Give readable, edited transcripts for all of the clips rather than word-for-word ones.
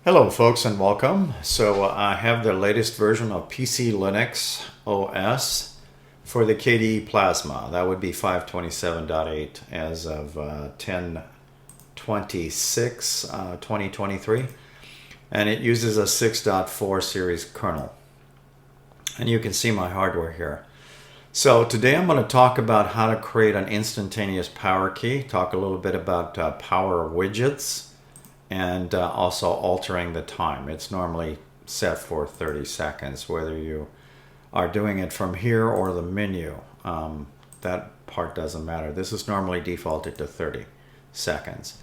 Hello folks and welcome. So I have the latest version of PCLinuxOS for the KDE Plasma. That would be 5.27.8 as of 10/26/2023. And it uses a 6.4 series kernel. And you can see my hardware here. So today I'm going to talk about how to create an instantaneous power key, talk a little bit about power widgets, and also altering the time. It's normally set for 30 seconds, whether you are doing it from here or the menu. That part doesn't matter. This is normally defaulted to 30 seconds.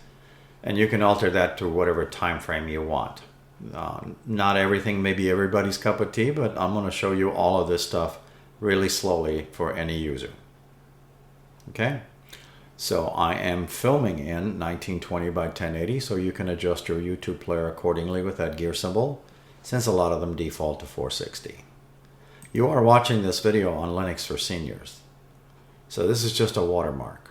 And you can alter that to whatever time frame you want. Not everything may be everybody's cup of tea, but I'm going to show you all of this stuff really slowly for any user. Okay? So I am filming in 1920 by 1080, so you can adjust your YouTube player accordingly with that gear symbol, since a lot of them default to 460. You are watching this video on Linux for Seniors. So this is just a watermark.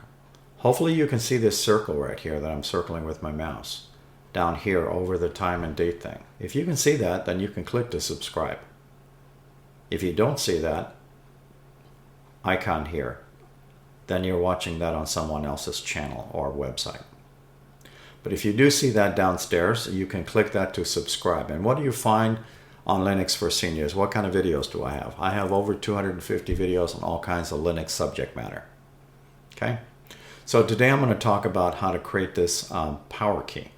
Hopefully you can see this circle right here that I'm circling with my mouse, down here over the time and date thing. If you can see that, then you can click to subscribe. If you don't see that icon here, then you're watching that on someone else's channel or website. But if you do see that downstairs, you can click that to subscribe. And what do you find on Linux for Seniors? What kind of videos do I have? I have over 250 videos on all kinds of Linux subject matter. Okay? So today I'm going to talk about how to create this power key.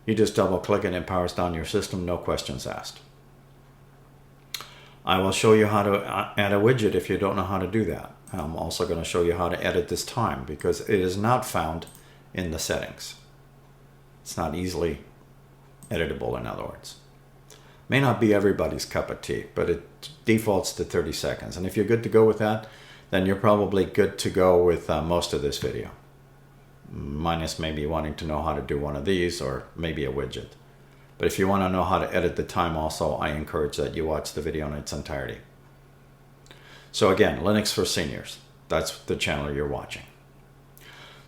You just double click it and it powers down your system, no questions asked. I will show you how to add a widget if you don't know how to do that. I'm also going to show you how to edit this time because it is not found in the settings. It's not easily editable, in other words. May not be everybody's cup of tea, but it defaults to 30 seconds. And if you're good to go with that, then you're probably good to go with most of this video. Minus maybe wanting to know how to do one of these or maybe a widget. But if you want to know how to edit the time also, I encourage that you watch the video in its entirety. So again, Linux for Seniors. That's the channel you're watching.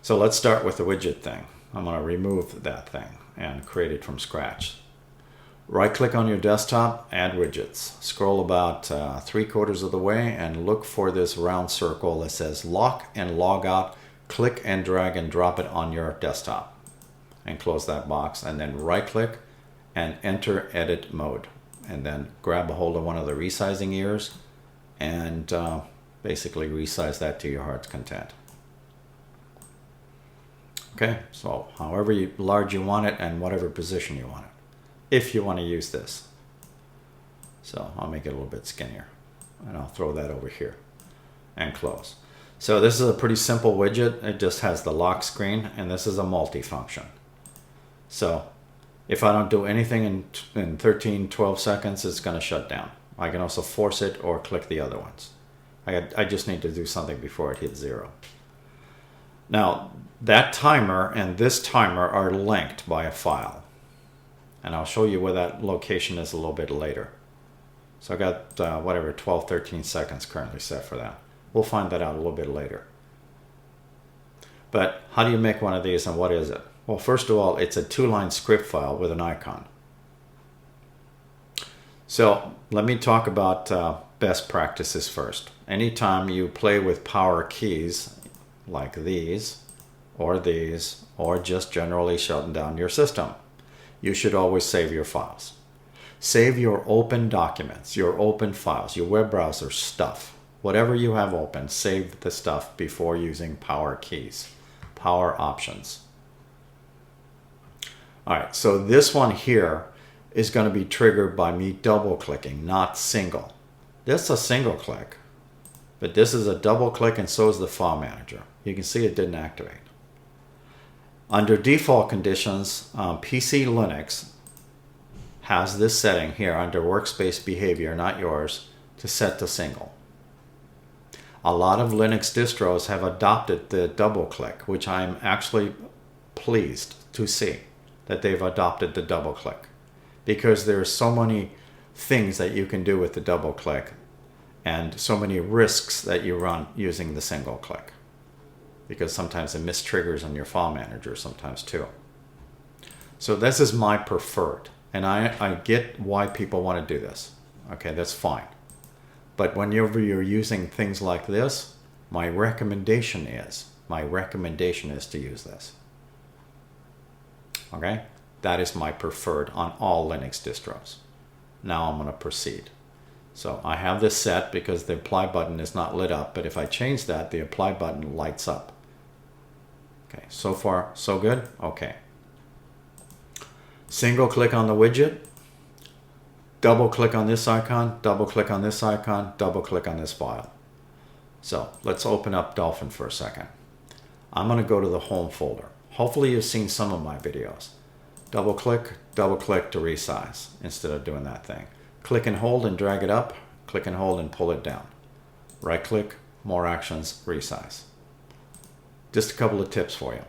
So let's start with the widget thing. I'm going to remove that thing and create it from scratch. Right-click on your desktop, add widgets. Scroll about 3/4 of the way and look for this round circle that says lock and log out. Click and drag and drop it on your desktop. And close that box and then right-click and enter edit mode. And then grab a hold of one of the resizing ears and basically resize that to your heart's content. Okay, so however large you want it and whatever position you want it, if you want to use this. So I'll make it a little bit skinnier and I'll throw that over here and close. So this is a pretty simple widget. It just has the lock screen and this is a multi-function. So if I don't do anything in 12 seconds, it's going to shut down. I can also force it or click the other ones. I just need to do something before it hits 0. Now, that timer and this timer are linked by a file. And I'll show you where that location is a little bit later. So I got, 12, 13 seconds currently set for that. We'll find that out a little bit later. But how do you make one of these and what is it? Well, first of all, it's a 2-line script file with an icon. So let me talk about best practices first. Anytime you play with power keys like these, or just generally shutting down your system, you should always save your files. Save your open documents, your open files, your web browser stuff. Whatever you have open, save the stuff before using power keys, power options. All right, so this one here is going to be triggered by me double clicking, not single. This is a single click, but this is a double click and so is the file manager. You can see it didn't activate. Under default conditions, PC Linux has this setting here under workspace behavior, not yours, to set to single. A lot of Linux distros have adopted the double click, which I'm actually pleased to see that they've adopted the double click, because there's so many things that you can do with the double click and so many risks that you run using the single click, because sometimes it mistriggers on your file manager sometimes too. So this is my preferred. And I get why people want to do this. Okay, that's fine. But whenever you're using things like this, my recommendation is to use this. Okay, that is my preferred on all Linux distros. Now I'm going to proceed. So I have this set because the apply button is not lit up, but if I change that, the apply button lights up. Okay, so far so good. Okay. Single click on the widget, double click on this icon, double click on this icon, double click on this file. So let's open up Dolphin for a second. I'm going to go to the home folder. Hopefully you've seen some of my videos. Double click to resize instead of doing that thing. Click and hold and drag it up, click and hold and pull it down. Right click, more actions, resize. Just a couple of tips for you.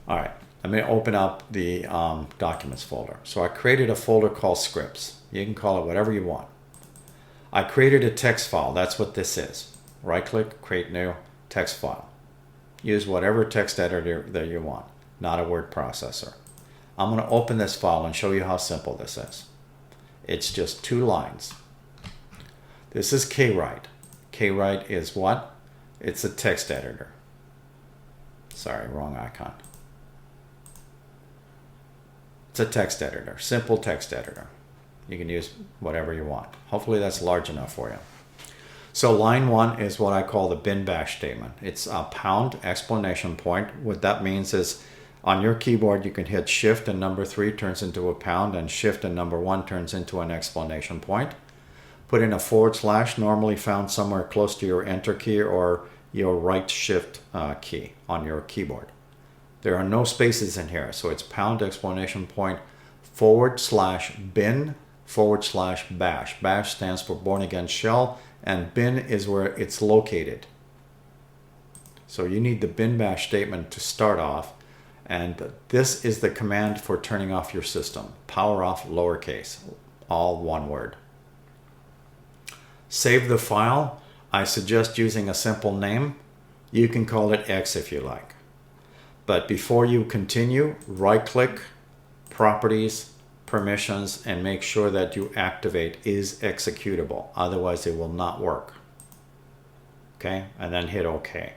All right, I'm going to open up the documents folder. So I created a folder called scripts. You can call it whatever you want. I created a text file. That's what this is. Right click, create new text file. Use whatever text editor that you want, not a word processor. I'm going to open this file and show you how simple this is. It's just 2 lines. This is kwrite. Kwrite is what? It's a text editor. Sorry, wrong icon. It's a text editor, simple text editor. You can use whatever you want. Hopefully that's large enough for you. So line 1 is what I call the bin bash statement. It's a pound exclamation point. What that means is on your keyboard you can hit shift and number 3 turns into a pound, and shift and number 1 turns into an exclamation point. Put in a /, normally found somewhere close to your enter key or your right shift key on your keyboard. There are no spaces in here, so it's pound exclamation point /bin /bash. Bash stands for born again shell, and bin is where it's located. So you need the bin bash statement to start off, and this is the command for turning off your system. Power off lowercase, all one word. Save the file. I suggest using a simple name. You can call it X if you like. But before you continue, right click, properties, permissions, and make sure that you activate is executable. Otherwise it will not work. Okay, and then hit OK.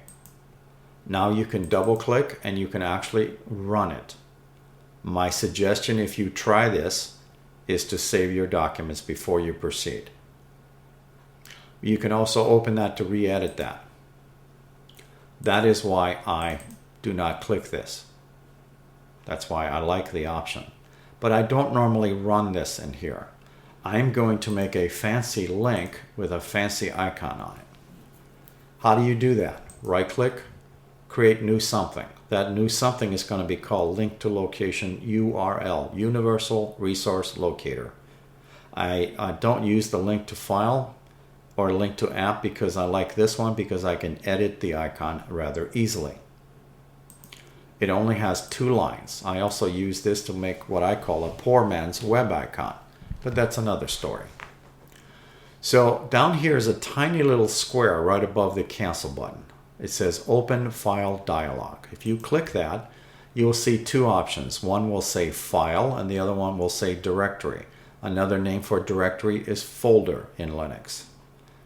Now you can double click and you can actually run it. My suggestion, if you try this, is to save your documents before you proceed. You can also open that to re-edit that. That is why I do not click this. That's why I like the option. But I don't normally run this in here. I'm going to make a fancy link with a fancy icon on it. How do you do that? Right click, create new something. That new something is going to be called link to location URL, Universal Resource Locator. I don't use the link to file or link to app because I like this one because I can edit the icon rather easily. It only has 2 lines. I also use this to make what I call a poor man's web icon, but that's another story. So down here is a tiny little square right above the cancel button. It says open file dialog. If you click that, you will see 2 options. One will say file and the other one will say directory. Another name for directory is folder in Linux.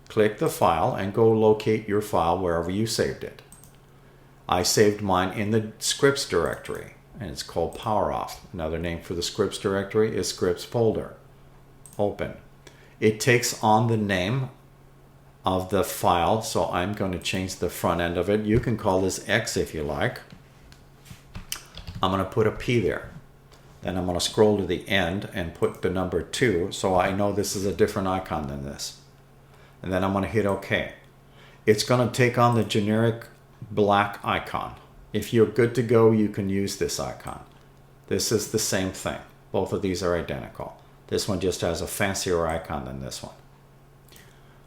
Click the file and go locate your file wherever you saved it. I saved mine in the scripts directory, and it's called poweroff. Another name for the scripts directory is scripts folder. Open. It takes on the name of the file, so I'm going to change the front end of it. You can call this X if you like. I'm going to put a P there. Then I'm going to scroll to the end and put the number 2, so I know this is a different icon than this. And then I'm going to hit OK. It's going to take on the generic black icon. If you're good to go, you can use this icon. This is the same thing. Both of these are identical. This one just has a fancier icon than this one.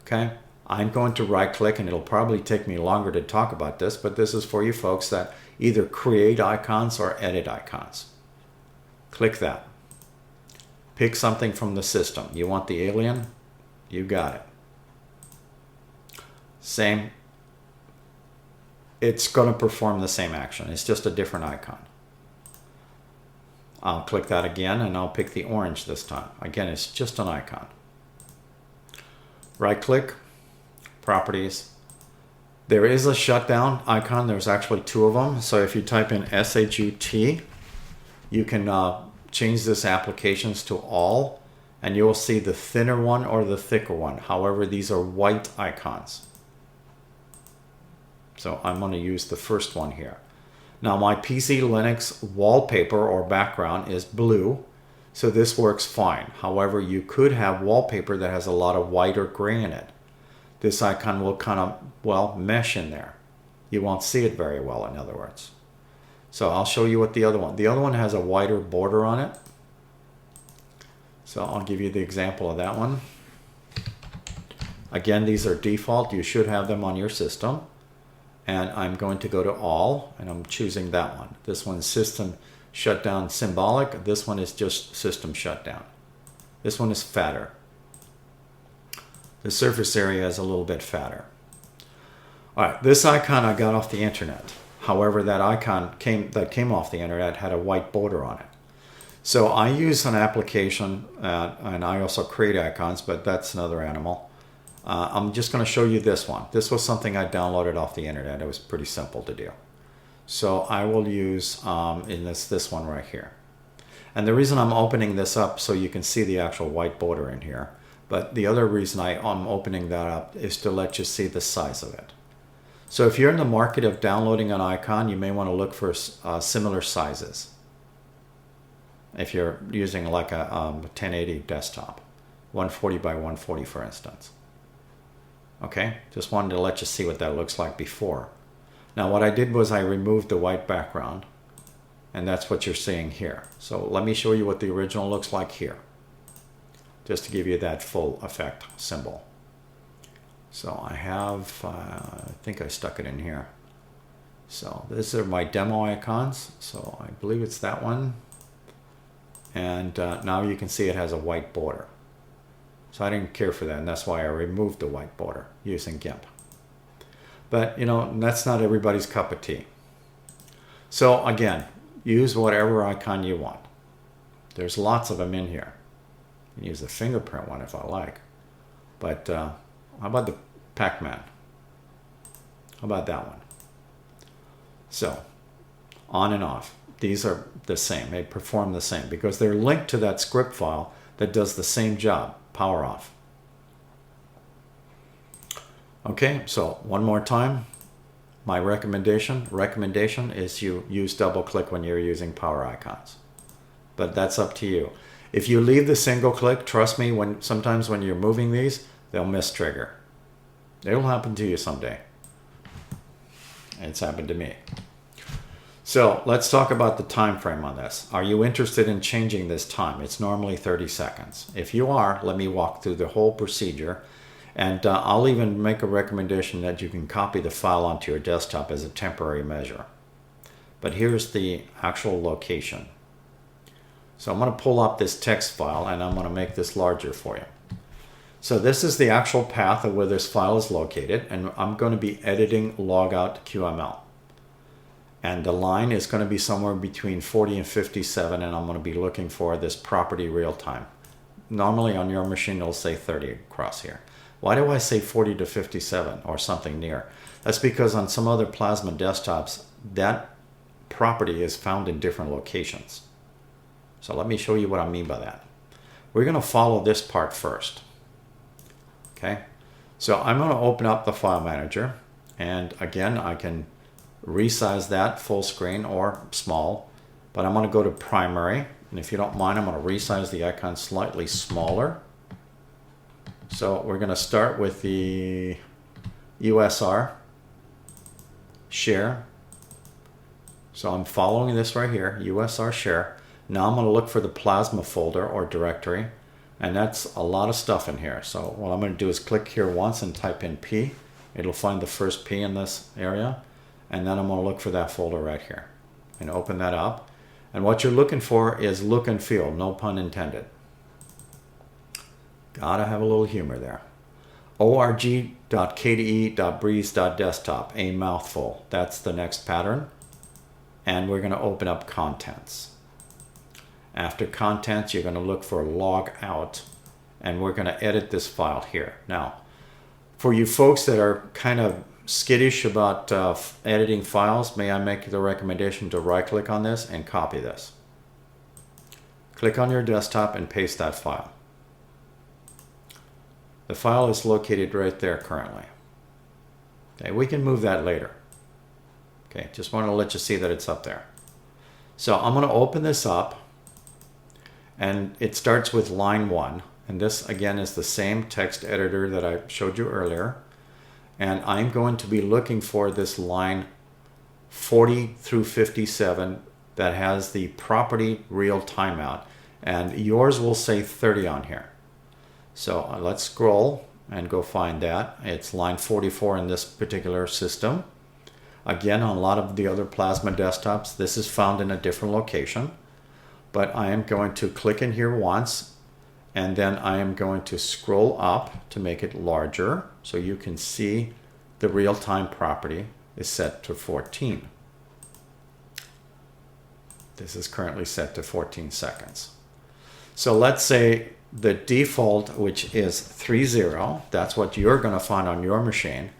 Okay, I'm going to right click, and it'll probably take me longer to talk about this, but this is for you folks that either create icons or edit icons. Click that. Pick something from the system. You want the alien? You got it. Same. It's going to perform the same action. It's just a different icon. I'll click that again and I'll pick the orange this time. Again, it's just an icon. Right click, properties. There is a shutdown icon. There's actually two of them. So if you type in SHUT, you can change this applications to all, and you will see the thinner one or the thicker one. However, these are white icons. So I'm going to use the first one here. Now my PC Linux wallpaper or background is blue, so this works fine. However, you could have wallpaper that has a lot of white or gray in it. This icon will kind of, well, mesh in there. You won't see it very well, in other words. So I'll show you what the other one has a wider border on it. So I'll give you the example of that one. Again, these are default. You should have them on your system. And I'm going to go to all, and I'm choosing that one. This one's system shutdown symbolic. This one is just system shutdown. This one is fatter. The surface area is a little bit fatter. All right, this icon I got off the internet. However, that icon that came off the internet had a white border on it. So I use an application, and I also create icons, but that's another animal. I'm just going to show you this one. This was something I downloaded off the internet. It was pretty simple to do. So I will use in this one right here. And the reason I'm opening this up so you can see the actual white border in here. But the other reason I'm opening that up is to let you see the size of it. So if you're in the market of downloading an icon, you may want to look for similar sizes. If you're using like a 1080 desktop, 140 by 140 for instance. Okay, just wanted to let you see what that looks like before. Now what I did was I removed the white background, and that's what you're seeing here. So let me show you what the original looks like here, just to give you that full effect symbol. So I have, I think I stuck it in here. So these are my demo icons. So I believe it's that one. And now you can see it has a white border. So I didn't care for that, and that's why I removed the white border using GIMP. But, you know, that's not everybody's cup of tea. So again, use whatever icon you want. There's lots of them in here. You can use the fingerprint one if I like. But how about the Pac-Man? How about that one? So, on and off. These are the same. They perform the same because they're linked to that script file that does the same job. Power off. Okay, so one more time. My recommendation is you use double click when you're using power icons. But that's up to you. If you leave the single click, trust me, sometimes when you're moving these, they'll miss trigger. It'll happen to you someday. It's happened to me. So let's talk about the time frame on this. Are you interested in changing this time? It's normally 30 seconds. If you are, let me walk through the whole procedure, and I'll even make a recommendation that you can copy the file onto your desktop as a temporary measure. But here's the actual location. So I'm going to pull up this text file, and I'm going to make this larger for you. So this is the actual path of where this file is located, and I'm going to be editing logout QML. And the line is going to be somewhere between 40 and 57, and I'm going to be looking for this property real time. Normally on your machine it'll say 30 across here. Why do I say 40 to 57 or something near? That's because on some other Plasma desktops, that property is found in different locations. So let me show you what I mean by that. We're going to follow this part first. Okay, so I'm going to open up the file manager, and again I can resize that full screen or small, but I'm going to go to primary, and if you don't mind, I'm going to resize the icon slightly smaller. So we're going to start with the USR share. So I'm following this right here, USR share. Now I'm going to look for the Plasma folder or directory, and that's a lot of stuff in here. So what I'm going to do is click here once and type in P. It'll find the first P in this area. And then I'm going to look for that folder right here and open that up. And what you're looking for is look and feel, no pun intended. Gotta have a little humor there. org.kde.breeze.desktop, a mouthful. That's the next pattern. And we're going to open up contents. After contents, you're going to look for log out, and we're going to edit this file here. Now, for you folks that are kind of skittish about editing files, may I make the recommendation to right-click on this and copy this. Click on your desktop and paste that file. The file is located right there currently. Okay, we can move that later. Okay, just want to let you see that it's up there. So I'm going to open this up, and it starts with line 1. And this again is the same text editor that I showed you earlier. And I'm going to be looking for this line 40 through 57 that has the property real timeout. And yours will say 30 on here. So let's scroll and go find that. It's line 44 in this particular system. Again, on a lot of the other Plasma desktops, this is found in a different location. But I am going to click in here once, and then I am going to scroll up to make it larger so you can see the real-time property is set to 14. This is currently set to 14 seconds. So let's say the default, which is 30, that's what you're going to find on your machine.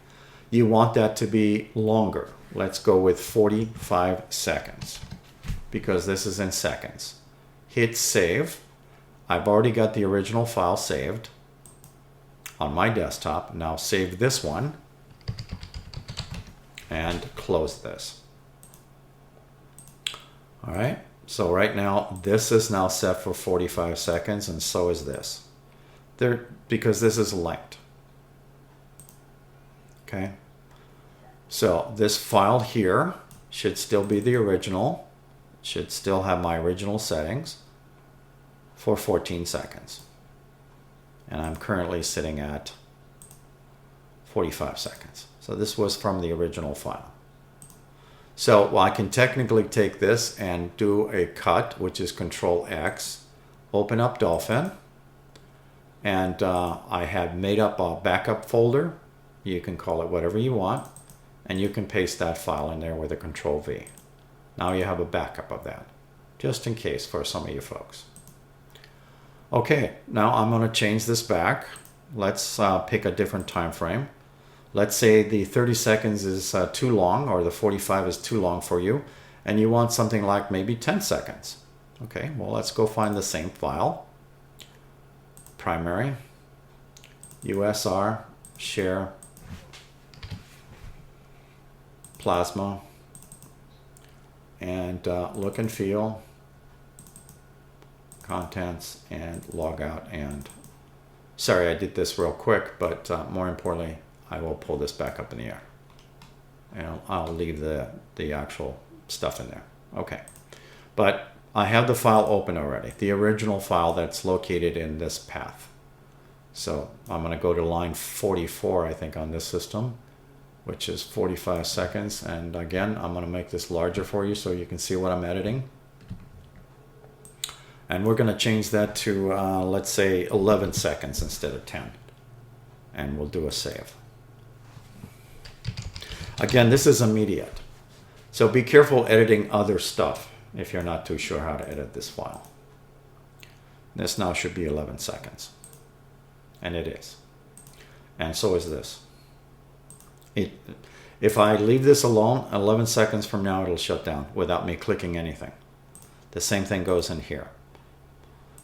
You want that to be longer. Let's go with 45 seconds because this is in seconds. Hit save. I've already got the original file saved on my desktop. Now save this one and close this. All right. So right now, this is now set for 45 seconds, and so is this. Because this is linked. Okay. So this file here should still be the original. Should still have my original settings for 14 seconds. And I'm currently sitting at 45 seconds. So this was from the original file. So I can technically take this and do a cut, which is Control X, open up Dolphin, and I have made up a backup folder. You can call it whatever you want, and you can paste that file in there with a Control V. Now you have a backup of that, just in case for some of you folks. Okay, now I'm going to change this back. Let's pick a different time frame. Let's say the 30 seconds is too long, or the 45 is too long for you, and you want something like maybe 10 seconds. Okay, well, let's go find the same file. Primary, USR, share, Plasma, and look and feel, contents, and logout. And sorry, I did this real quick, but more importantly, I will pull this back up in the air, and I'll leave the actual stuff in there. Okay, but I have the file open already, the original file that's located in this path. So I'm going to go to line 44, I think, on this system, which is 45 seconds. And again, I'm going to make this larger for you so you can see what I'm editing. And we're going to change that to, let's say, 11 seconds instead of 10. And we'll do a save. Again, this is immediate. So be careful editing other stuff if you're not too sure how to edit this file. This now should be 11 seconds. And it is. And so is this. If I leave this alone, 11 seconds from now it'll shut down without me clicking anything. The same thing goes in here.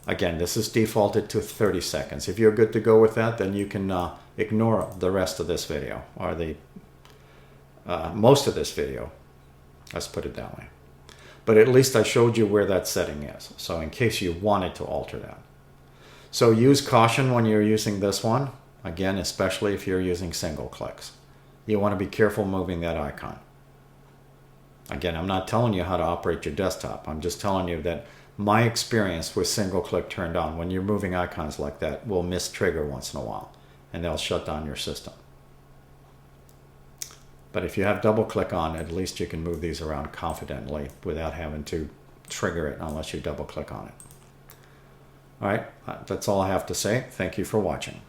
Again, this is defaulted to 30 seconds. If you're good to go with that, then you can ignore the rest of this video, or the most of this video. Let's put it that way. But at least I showed you where that setting is, so in case you wanted to alter that. So use caution when you're using this one, again, especially if you're using single clicks. You want to be careful moving that icon. Again, I'm not telling you how to operate your desktop. I'm just telling you that my experience with single click turned on, when you're moving icons like that, will miss trigger once in a while, and they'll shut down your system. But if you have double click on, at least you can move these around confidently without having to trigger it unless you double click on it. All right, that's all I have to say. Thank you for watching.